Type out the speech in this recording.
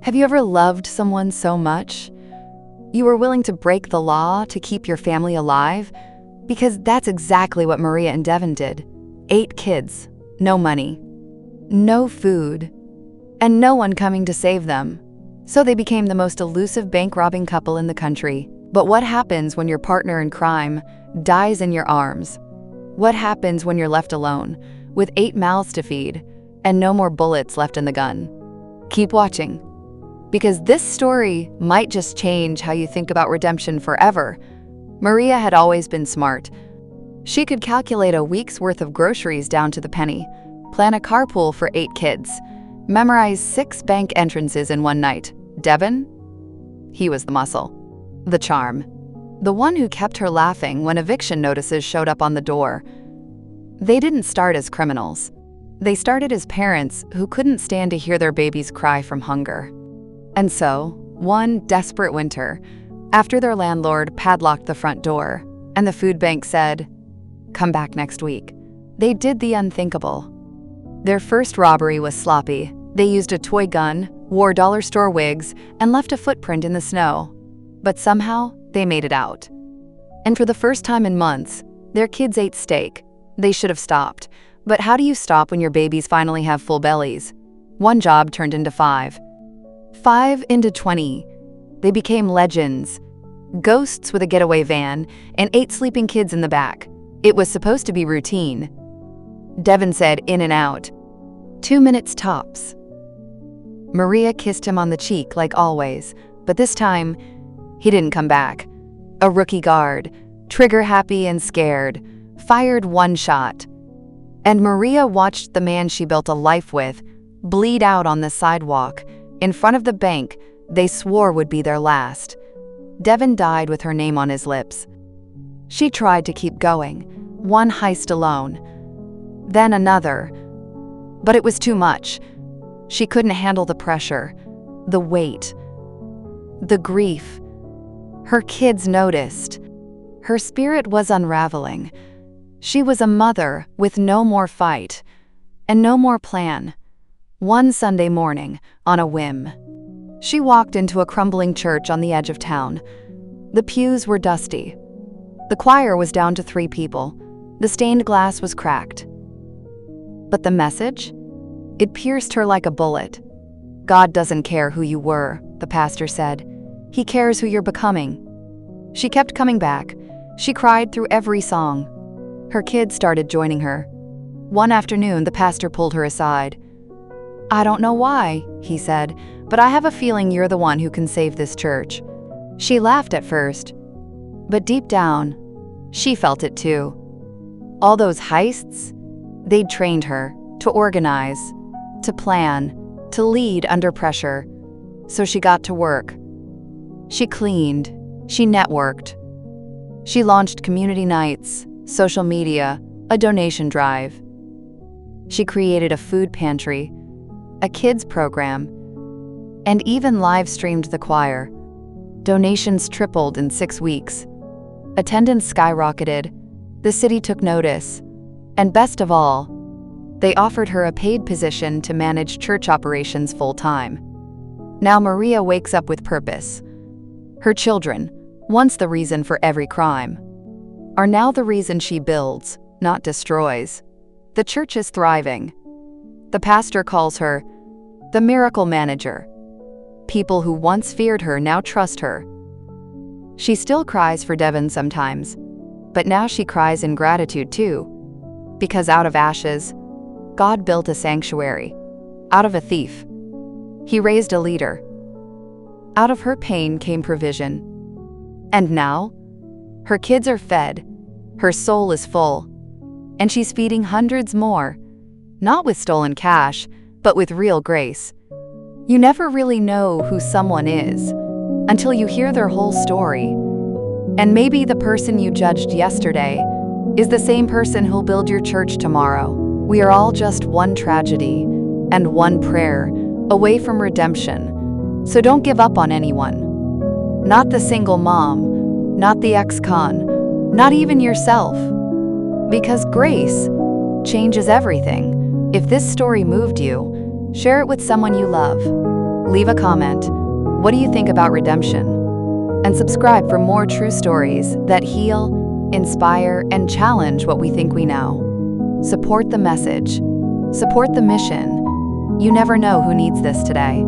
Have you ever loved someone so much? You were willing to break the law to keep your family alive? Because that's exactly what Maria and Devon did. 8 kids, no money, no food, and no one coming to save them. So they became the most elusive bank-robbing couple in the country. But what happens when your partner in crime dies in your arms? What happens when you're left alone, with 8 mouths to feed, and no more bullets left in the gun? Keep watching, because this story might just change how you think about redemption forever. Maria had always been smart. She could calculate a week's worth of groceries down to the penny, plan a carpool for 8 kids, memorize 6 bank entrances in one night. Devon? He was the muscle, the charm, the one who kept her laughing when eviction notices showed up on the door. They didn't start as criminals. They started as parents who couldn't stand to hear their babies cry from hunger. And so, one desperate winter, after their landlord padlocked the front door and the food bank said, "Come back next week," they did the unthinkable. Their first robbery was sloppy. They used a toy gun, wore dollar store wigs, and left a footprint in the snow. But somehow, they made it out. And for the first time in months, their kids ate steak. They should have stopped. But how do you stop when your babies finally have full bellies? One job turned into 5. 5 into 20. They became legends. Ghosts with a getaway van and 8 sleeping kids in the back. It was supposed to be routine. Devon said in and out. 2 minutes tops. Maria kissed him on the cheek like always, but this time, he didn't come back. A rookie guard, trigger-happy and scared, fired 1 shot. And Maria watched the man she built a life with bleed out on the sidewalk, in front of the bank they swore would be their last. Devon died with her name on his lips. She tried to keep going, one heist alone, then another. But it was too much. She couldn't handle the pressure, the weight, the grief. Her kids noticed. Her spirit was unraveling. She was a mother with no more fight and no more plan. One Sunday morning, on a whim, she walked into a crumbling church on the edge of town. The pews were dusty. The choir was down to 3 people. The stained glass was cracked. But the message? It pierced her like a bullet. God doesn't care who you were, the pastor said. He cares who you're becoming. She kept coming back. She cried through every song. Her kids started joining her. One afternoon, the pastor pulled her aside. "I don't know why," he said, "but I have a feeling you're the one who can save this church." She laughed at first, but deep down, she felt it too. All those heists, they'd trained her to organize, to plan, to lead under pressure. So she got to work. She cleaned, she networked. She launched community nights, social media, a donation drive. She created a food pantry, a kids program, and even live-streamed the choir. Donations tripled in 6 weeks. Attendance skyrocketed. The city took notice. And best of all, they offered her a paid position to manage church operations full-time. Now Maria wakes up with purpose. Her children, once the reason for every crime, are now the reason she builds, not destroys. The church is thriving. The pastor calls her the miracle manager. People who once feared her now trust her. She still cries for Devon sometimes, but now she cries in gratitude too, because out of ashes, God built a sanctuary. Out of a thief, He raised a leader. Out of her pain came provision. And now, her kids are fed, her soul is full, and she's feeding hundreds more, not with stolen cash, but with real grace. You never really know who someone is until you hear their whole story. And maybe the person you judged yesterday is the same person who'll build your church tomorrow. We are all just one tragedy and one prayer away from redemption. So don't give up on anyone. Not the single mom, not the ex-con, not even yourself. Because grace changes everything. If this story moved you, share it with someone you love. Leave a comment. What do you think about redemption? And subscribe for more true stories that heal, inspire, and challenge what we think we know. Support the message. Support the mission. You never know who needs this today.